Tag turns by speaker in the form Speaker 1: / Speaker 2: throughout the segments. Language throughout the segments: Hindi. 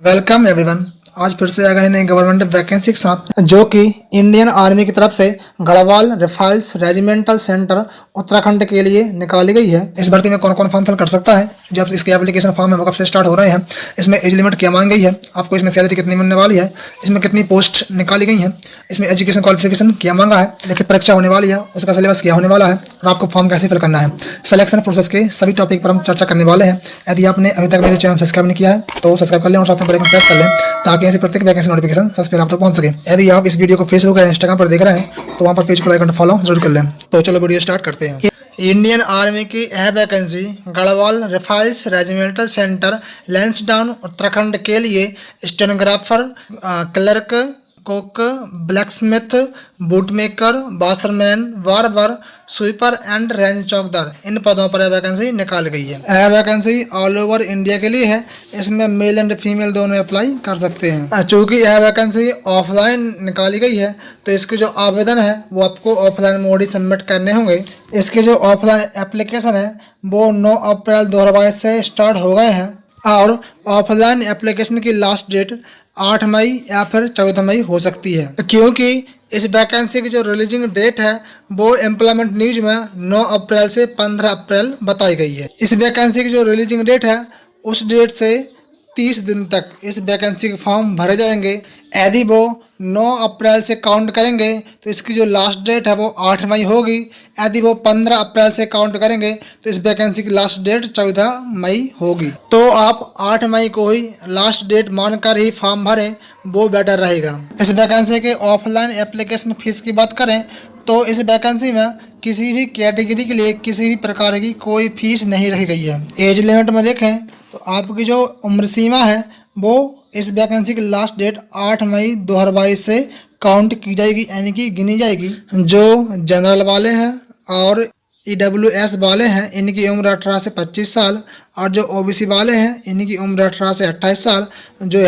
Speaker 1: Welcome everyone. आज फिर से आ गए नई गवर्नमेंट वैकेंसी के साथ, जो कि इंडियन आर्मी की तरफ से Garhwal rifles regimental centre Uttarakhand के लिए निकाली गई है। इस भर्ती में कौन कौन फॉर्म फिल कर सकता है, जब इसके एप्लीकेशन फॉर्म है वो कब से स्टार्ट हो रहे हैं, इसमें एज लिमिट क्या मांगी गई है, आपको इसमें सैलरी कितनी मिलने वाली है, इसमें कितनी पोस्ट निकाली गई है, इसमें एजुकेशन क्वालिफिकेशन क्या मांगा है, लिखित परीक्षा होने वाली है, उसका सिलेबस क्या होने वाला है और आपको फॉर्म कैसे फिल करना है, सिलेक्शन प्रोसेस के सभी टॉपिक पर हम चर्चा करने वाले हैं। यदि आपने अभी तक मेरे चैनल सब्सक्राइब नहीं किया है तो सब्सक्राइब कर लें और साथ में बेल आइकन प्रेस कर लें, ताकि ऐसी प्रत्येक वैकेंसी नोटिफिकेशन सबसे पहले आप तक पहुंच सके। यदि आप इस वीडियो को फेसबुक या इंस्टाग्राम पर देख रहे हैं तो वहां पर पेज को लाइक और फॉलो जरूर कर लें। तो चलो वीडियो स्टार्ट करते हैं। इंडियन आर्मी की यह vacancy Garhwal rifles regimental centre Lansdowne Uttarakhand के लिए stenographer, clerk, cook, blacksmith, bootmaker, washerman, barber, sweeper and range chowkidar, इन पदों पर यह वैकेंसी निकाली गई है। यह वैकेंसी ऑल ओवर इंडिया के लिए है। इसमें मेल एंड फीमेल दोनों अप्लाई कर सकते हैं। चूंकि यह वैकेंसी ऑफलाइन निकाली गई है तो इसके जो आवेदन है वो आपको ऑफलाइन मोड ही सबमिट करने होंगे। इसके जो ऑफलाइन एप्लीकेशन है वो 9 अप्रैल 2022 से स्टार्ट हो गए हैं और ऑफलाइन एप्लीकेशन की लास्ट डेट 8 मई या फिर 14 मई हो सकती है, क्योंकि इस वैकेंसी की जो रिलीजिंग डेट है वो एम्प्लॉयमेंट न्यूज में 9 अप्रैल से 15 अप्रैल बताई गई है। इस वैकेंसी की जो रिलीजिंग डेट है उस डेट से 30 दिन तक इस वैकेंसी के फॉर्म भरे जाएंगे। यदि वो 9 अप्रैल से काउंट करेंगे तो इसकी जो लास्ट डेट है वो 8 मई होगी। यदि वो 15 अप्रैल से काउंट करेंगे तो इस वैकेंसी की लास्ट डेट 14 मई होगी। तो आप 8 मई को ही लास्ट डेट मानकर ही फॉर्म भरें, वो बेटर रहेगा। इस वैकेंसी के ऑफलाइन एप्लीकेशन फीस की बात करें तो इस वैकेंसी में किसी भी कैटेगरी के लिए किसी भी प्रकार की कोई फीस नहीं रखी गई है। एज लिमिट में देखें तो आपकी जो उम्र सीमा है वो इस वैकेंसी की लास्ट डेट 8 मई 2022 से काउंट की जाएगी, यानी कि गिनी जाएगी। जो जनरल वाले हैं और EWS वाले हैं इनकी उम्र 18 से 25 साल, और जो OBC वाले हैं इनकी उम्र 18 से 28 साल, जो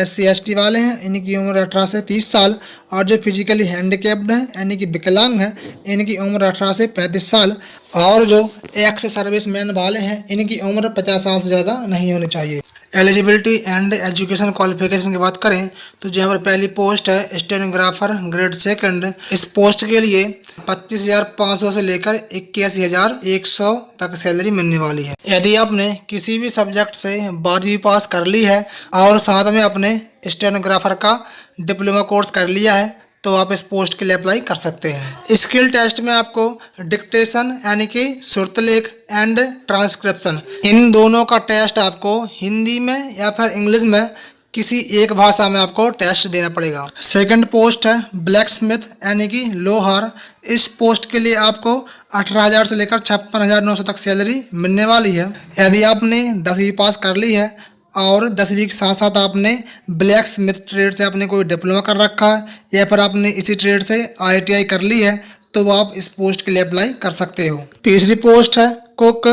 Speaker 1: SC/ST वाले हैं इनकी उम्र 18 से 30 साल, और जो फिजिकली हैंडीकैप्ड हैं यानी कि विकलांग हैं इनकी उम्र 18 से 35 साल, और जो एक्स सर्विसमैन वाले हैं इनकी उम्र 50 साल से ज़्यादा नहीं होनी चाहिए। एलिजिबिलिटी एंड एजुकेशन क्वालिफिकेशन की बात करें तो यहाँ पर पहली पोस्ट है स्टेनोग्राफर ग्रेड 2। इस पोस्ट के लिए 25,500 से लेकर 81,100 तक सैलरी मिलने वाली है। यदि आपने किसी भी सब्जेक्ट से 12वीं पास कर ली है और साथ में अपने स्टेनोग्राफर का डिप्लोमा कोर्स कर लिया है तो आप इस पोस्ट के लिए अप्लाई कर सकते हैं। स्किल टेस्ट में आपको डिक्टेशन यानी कि श्रुतलेख एंड ट्रांसक्रिप्शन, इन दोनों का टेस्ट आपको हिंदी में या फिर इंग्लिश में किसी एक भाषा में आपको टेस्ट देना पड़ेगा। सेकंड पोस्ट है ब्लैकस्मिथ यानी कि लोहार। इस पोस्ट के लिए आपको 18,000 से लेकर 56,900 तक सैलरी मिलने वाली है। यदि आपने 10वीं पास कर ली है और 10वीं के साथ साथ आपने ब्लैक स्मिथ ट्रेड से आपने कोई डिप्लोमा कर रखा है या फिर आपने इसी ट्रेड से ITI कर ली है तो आप इस पोस्ट के लिए अप्लाई कर सकते हो। तीसरी पोस्ट है कुक।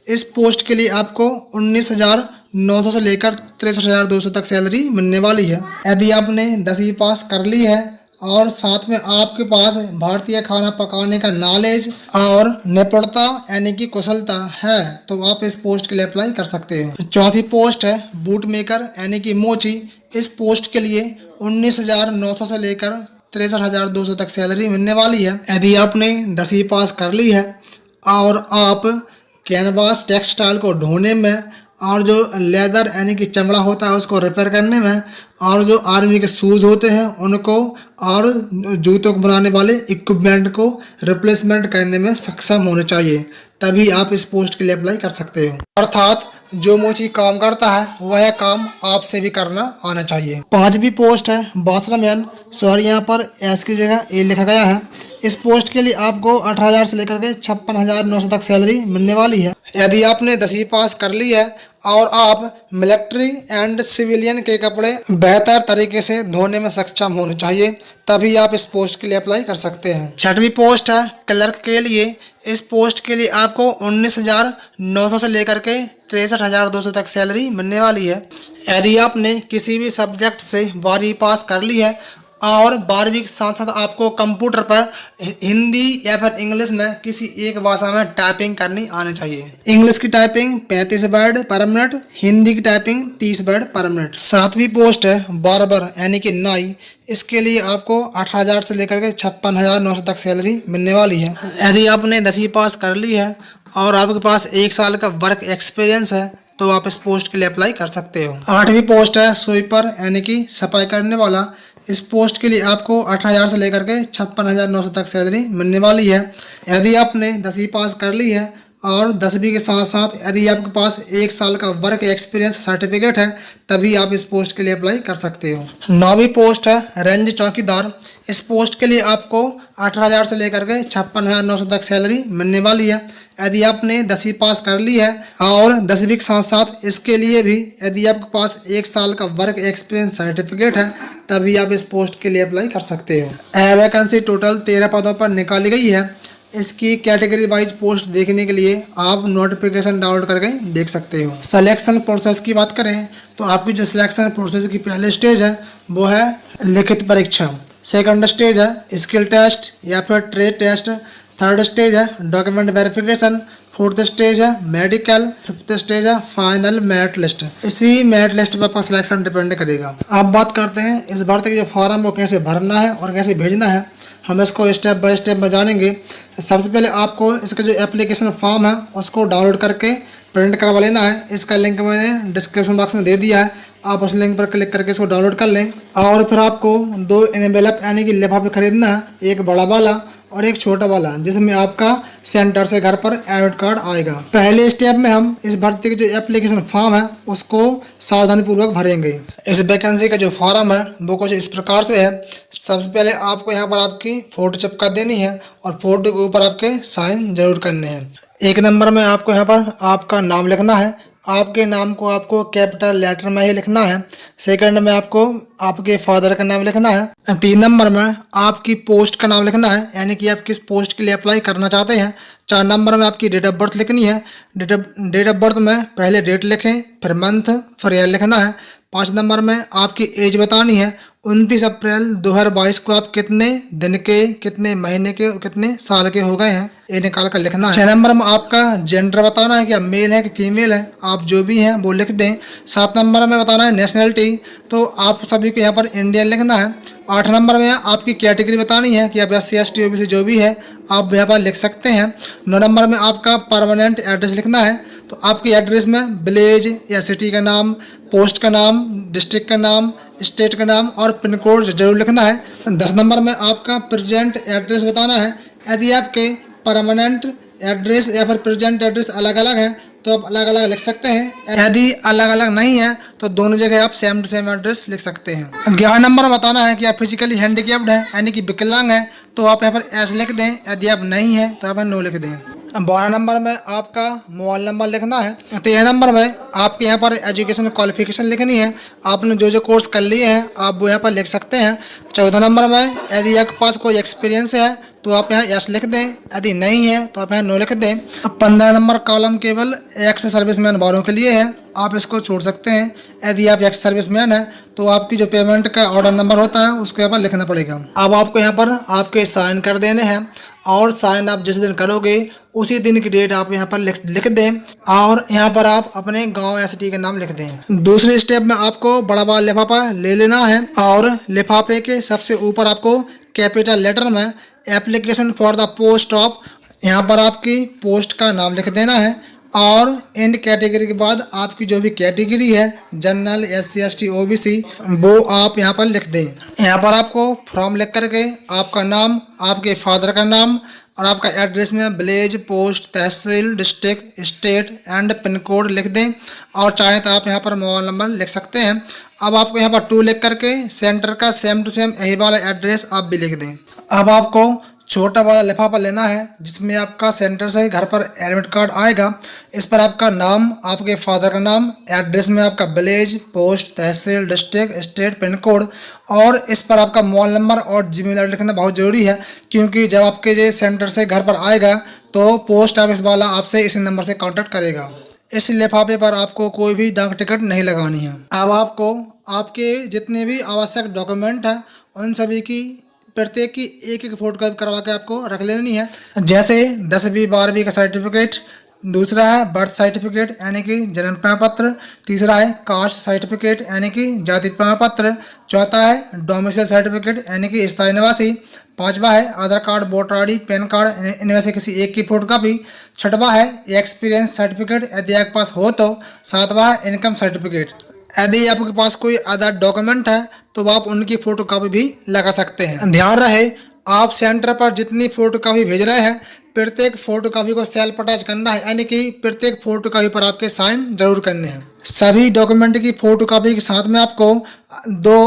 Speaker 1: इस पोस्ट के लिए आपको 19,900 से लेकर 63,200 तक सैलरी मिलने वाली है। यदि आपने 10वीं पास कर ली है और साथ में आपके पास भारतीय खाना पकाने का नॉलेज और निपुणता यानी कि कुशलता है तो आप इस पोस्ट के लिए अप्लाई कर सकते हो। चौथी पोस्ट है बूट मेकर यानी कि मोची। इस पोस्ट के लिए 19,900 से लेकर 63,200 तक सैलरी मिलने वाली है। यदि आपने 10वीं पास कर ली है और आप कैनवास टेक्सटाइल को ढोने में और जो लेदर यानी कि चमड़ा होता है उसको रिपेयर करने में और जो आर्मी के शूज़ होते हैं उनको और जूतों को बनाने वाले इक्विपमेंट को रिप्लेसमेंट करने में सक्षम होने चाहिए, तभी आप इस पोस्ट के लिए अप्लाई कर सकते हो। अर्थात जो मोची काम करता है वह काम आपसे भी करना आना चाहिए। 5वीं पोस्ट है बासरमैन। सॉरी, यहाँ पर एस की जगह ए लिखा गया है। इस पोस्ट के लिए आपको 18,000 से लेकर के 56,900 तक सैलरी मिलने वाली है। यदि आपने 10वीं पास कर ली है और आप मिलिट्री एंड सिविलियन के कपड़े बेहतर तरीके से धोने में सक्षम होने चाहिए, तभी आप इस पोस्ट के लिए अप्लाई कर सकते हैं। 6वीं पोस्ट है क्लर्क के लिए। इस पोस्ट के लिए आपको 19,900 से लेकर के 63,200 तक सैलरी मिलने वाली है। यदि आपने किसी भी सब्जेक्ट से 12वीं पास कर ली है और 12वीं के साथ साथ आपको कंप्यूटर पर हिंदी या फिर इंग्लिश में किसी एक भाषा में टाइपिंग करनी आनी चाहिए। इंग्लिश की typing 35 word per minute, Hindi की टाइपिंग 30 वर्ड पर मिनट। 7वीं पोस्ट है बार्बर यानी कि नाई। इसके लिए आपको 18,000 से लेकर के 56,900 तक सैलरी मिलने वाली है। यदि आपने 10वीं पास कर ली है और आपके पास 1 साल का वर्क एक्सपीरियंस है तो आप इस पोस्ट के लिए अप्लाई कर सकते हो। 8वीं पोस्ट है स्वीपर यानी कि सफाई करने वाला। इस पोस्ट के लिए आपको 18,000 से लेकर के 56,900 तक सैलरी मिलने वाली है। यदि आपने 10वीं पास कर ली है और 10वीं के साथ साथ यदि आपके पास 1 साल का वर्क एक्सपीरियंस सर्टिफिकेट है तभी आप इस पोस्ट के लिए अप्लाई कर सकते हो। 9वीं पोस्ट है रेंज चौकीदार। इस पोस्ट के लिए आपको 18,000 से लेकर के 56,900 तक सैलरी मिलने वाली है। यदि आपने 10वीं पास कर ली है और 10वीं के साथ साथ इसके लिए भी यदि आपके पास 1 साल का वर्क एक्सपीरियंस सर्टिफिकेट है तभी आप इस पोस्ट के लिए अप्लाई कर सकते हो। वैकेंसी टोटल 13 पदों पर निकाली गई है। इसकी कैटेगरी वाइज पोस्ट देखने के लिए आप नोटिफिकेशन डाउनलोड करके देख सकते हो। सिलेक्शन प्रोसेस की बात करें तो आपकी जो सिलेक्शन प्रोसेस की पहले स्टेज है वो है लिखित परीक्षा। सेकंड स्टेज है स्किल टेस्ट या फिर ट्रेड टेस्ट। थर्ड स्टेज है डॉक्यूमेंट वेरिफिकेशन। फोर्थ स्टेज है मेडिकल। फिफ्थ स्टेज है फाइनल मेरिट लिस्ट। इसी मेरिट लिस्ट पर आपका सिलेक्शन डिपेंड करेगा। अब बात करते हैं इस भर्ती के जो फॉर्म वो कैसे भरना है और कैसे भेजना है। हम इसको स्टेप बाय स्टेप में जानेंगे। सबसे पहले आपको इसका जो एप्लीकेशन फॉर्म है उसको डाउनलोड करके प्रिंट करवा लेना है। इसका लिंक मैंने डिस्क्रिप्शन बॉक्स में दे दिया है, आप उस लिंक पर क्लिक करके इसको डाउनलोड कर लें। और फिर आपको 2 एनवेलप यानी कि लिफाफे खरीदना है, एक बड़ा वाला और एक छोटा वाला, जिसमें आपका सेंटर से घर पर एडमिट कार्ड आएगा। पहले स्टेप में हम इस भर्ती के जो एप्लीकेशन फॉर्म है उसको सावधानी पूर्वक भरेंगे। इस वैकेंसी का जो फॉर्म है वो कुछ इस प्रकार से है। सबसे पहले आपको यहाँ पर आपकी फोटो चिपका देनी है और फोटो के ऊपर आपके साइन जरूर करने हैं। 1 नंबर में आपको यहाँ पर आपका नाम लिखना है। आपके नाम को आपको कैपिटल लेटर में ही लिखना है। सेकंड में आपको आपके फादर का नाम लिखना है। 3 नंबर में आपकी पोस्ट का नाम लिखना है, यानी कि आप किस पोस्ट के लिए अप्लाई करना चाहते हैं। 4 नंबर में आपकी डेट ऑफ बर्थ लिखनी है। डेट ऑफ बर्थ में पहले डेट लिखें, फिर मंथ, फिर ईयर लिखना है। 5 नंबर में आपकी एज बतानी है। 29 अप्रैल 2022 को आप कितने दिन के, कितने महीने के, कितने साल के हो गए हैं ये निकाल कर लिखना है। 6 नंबर में आपका जेंडर बताना है कि आप मेल है कि फीमेल है, आप जो भी हैं वो लिख दें। 7 नंबर में बताना है नेशनलिटी, तो आप सभी को यहाँ पर इंडियन लिखना है। 8 नंबर में आपकी कैटेगरी बतानी है कि आप SC ST OBC जो भी है आप यहाँ पर लिख सकते हैं। 9 नंबर में आपका परमानेंट एड्रेस लिखना है, तो आपके एड्रेस में विलेज या सिटी का नाम, पोस्ट का नाम, डिस्ट्रिक्ट का नाम, स्टेट का नाम और पिन कोड जरूर लिखना है। 10 नंबर में आपका प्रेजेंट एड्रेस बताना है। यदि आपके परमानेंट एड्रेस या फिर प्रेजेंट एड्रेस अलग अलग है तो आप अलग अलग लिख सकते हैं। यदि अलग अलग नहीं है तो दोनों जगह आप सेम टू सेम एड्रेस लिख सकते हैं। 11 नंबर बताना है कि आप फिजिकली हैंडीकैप्ड हैं यानी कि विकलांग हैं, तो आप यहाँ पर एस लिख दें। यदि आप नहीं हैं तो आप नो लिख दें। 12 नंबर में आपका मोबाइल नंबर लिखना है। 13 नंबर में आपके यहाँ पर एजुकेशन क्वालिफिकेशन लिखनी है, आपने जो जो कोर्स कर लिए हैं आप वो यहाँ पर लिख सकते हैं। 14 नंबर में यदि आपके पास कोई एक्सपीरियंस है तो आप यहाँ यस लिख दें, यदि नहीं है तो आप यहाँ नो लिख दें। 15 नंबर कॉलम केवल एक्स सर्विसमैन वालों के लिए है, आप इसको छोड़ सकते हैं। यदि आप एक्स सर्विसमैन है तो आपकी जो पेमेंट का ऑर्डर नंबर होता है उसको यहाँ पर लिखना पड़ेगा। अब आपको यहाँ पर आपके साइन कर देने हैं और साइन आप जिस दिन करोगे उसी दिन की डेट आप यहाँ पर लिख दें और यहाँ पर आप अपने गांव या सिटी का नाम लिख दें। दूसरे स्टेप में आपको बड़ा वाला लिफाफा ले लेना है और लिफाफे के सबसे ऊपर आपको कैपिटल लेटर में application for the post of, यहाँ पर आपकी पोस्ट का नाम लिख देना है और एंड कैटेगरी के बाद आपकी जो भी कैटेगरी है जनरल, SC ST OBC वो आप यहाँ पर लिख दें। यहाँ पर आपको फॉर्म लिख करके आपका नाम, आपके फादर का नाम और आपका एड्रेस में village, post, tehsil, district, state and pin code लिख दें और चाहे तो आप यहाँ पर मोबाइल नंबर लिख सकते हैं। अब आपको यहाँ पर 2 लिख करके सेंटर का सेम टू सेम यही वाला एड्रेस आप भी लिख दें। अब आपको छोटा वाला लिफाफा लेना है जिसमें आपका सेंटर से घर पर एडमिट कार्ड आएगा। इस पर आपका नाम, आपके फादर का नाम, एड्रेस में आपका विलेज, पोस्ट, तहसील, डिस्ट्रिक्ट, स्टेट, पिन कोड और इस पर आपका मोबाइल नंबर और जीमेल आईडी लिखना बहुत ज़रूरी है, क्योंकि जब आपके ये सेंटर से घर पर आएगा तो पोस्ट ऑफिस वाला आपसे इसी नंबर से कॉन्टैक्ट करेगा। इस लिफाफे पर आपको कोई भी डाक टिकट नहीं लगानी है। अब आपको आपके जितने भी आवश्यक डॉक्यूमेंट हैं उन सभी की प्रत्येक की एक एक फोटो कॉपी करवा के आपको रख लेनी है। जैसे 10वीं 12वीं का सर्टिफिकेट, दूसरा है बर्थ सर्टिफिकेट यानी कि जन्म प्रमाण पत्र, तीसरा है कास्ट सर्टिफिकेट यानी कि जाति प्रमाण पत्र, चौथा है डोमिसाइल सर्टिफिकेट यानी कि स्थायी निवासी, पांचवा है Aadhaar card, voter ID, PAN card, इनमें से किसी एक की फोटो कॉपी, छठवा है एक्सपीरियंस सर्टिफिकेट यदि आपके पास हो तो, सातवां है इनकम सर्टिफिकेट। यदि आपके पास कोई अदर डॉक्यूमेंट है तो आप उनकी फोटो कॉपी भी लगा सकते हैं। ध्यान रहे आप सेंटर पर जितनी फोटो कॉपी भेज रहे हैं प्रत्येक फोटो कॉपी को सेल्फ अटैच करना है, यानी कि प्रत्येक फोटो कॉपी पर आपके साइन जरूर करने हैं। सभी डॉक्यूमेंट की फोटो कॉपी के साथ में आपको 2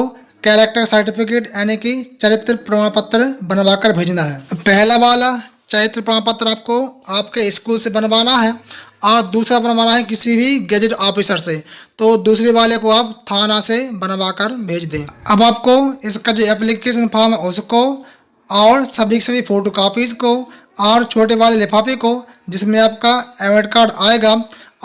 Speaker 1: कैरेक्टर सर्टिफिकेट यानी कि चरित्र प्रमाण पत्र बनवा कर भेजना है। पहला वाला चरित्र प्रमाण पत्र आपको आपके स्कूल से बनवाना है और दूसरा बनवाना है किसी भी गेजेट ऑफिसर से, तो दूसरे वाले को आप थाना से बनवा कर भेज दें। अब आपको इसका जो एप्लीकेशन फॉर्म है उसको और सभी फोटो कापीज को और छोटे वाले लिफाफे को जिसमें आपका एडमिट कार्ड आएगा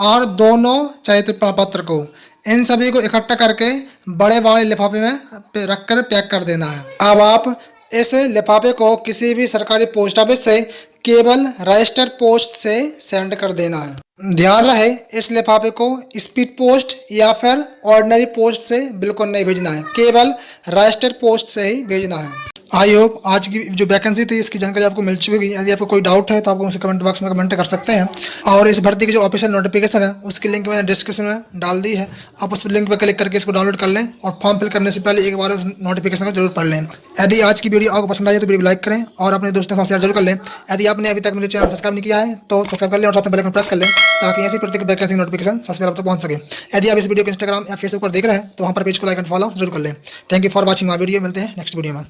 Speaker 1: और दोनों चरित्र प्रमाण पत्र को, इन सभी को इकट्ठा करके बड़े वाले लिफाफे में रख कर पैक कर देना है। अब आप इस लिफाफे को किसी भी सरकारी पोस्ट ऑफिस से केवल रजिस्टर्ड पोस्ट से सेंड कर देना है। ध्यान रहे इस लिफाफे को स्पीड पोस्ट या फिर ऑर्डिनरी पोस्ट से बिल्कुल नहीं भेजना है, केवल रजिस्टर्ड पोस्ट से ही भेजना है। आई होप आज की जो वैकेंसी थी इसकी जानकारी आपको मिल चुकी है। यदि आपको कोई डाउट है तो आप उसे कमेंट बॉक्स में कमेंट कर सकते हैं और इस भर्ती की जो ऑफिशियल नोटिफिकेशन है उसकी लिंक मैंने डिस्क्रिप्शन में डाल दी है, आप उस लिंक पर क्लिक करके इसको डाउनलोड कर लें और फॉर्म फिल करने से पहले एक बार उस नोटिफिकेशन को जरूर पढ़ लें। यदि आज की वीडियो आपको पसंद आई तो वीडियो को लाइक करें और अपने दोस्तों के साथ शेयर जरूर कर लें। यदि आपने अभी तक मेरे चैनल सब्सक्राइब नहीं किया है तो सब्सक्राइब कर लें और साथ में बेल आइकन प्रेस कर लें ताकि ऐसी प्रत्येक वैकेंसी नोटिफिकेशन सबसे पहले आप तक पहुंच सके। यदि आप इस वीडियो को इंस्टाग्राम या फेसबुक पर देख रहे हैं तो वहाँ पर पेज को लाइक एंड फॉलो जरूर कर लें। Thank you for watching my video. मिलते हैं नेक्स्ट वीडियो में।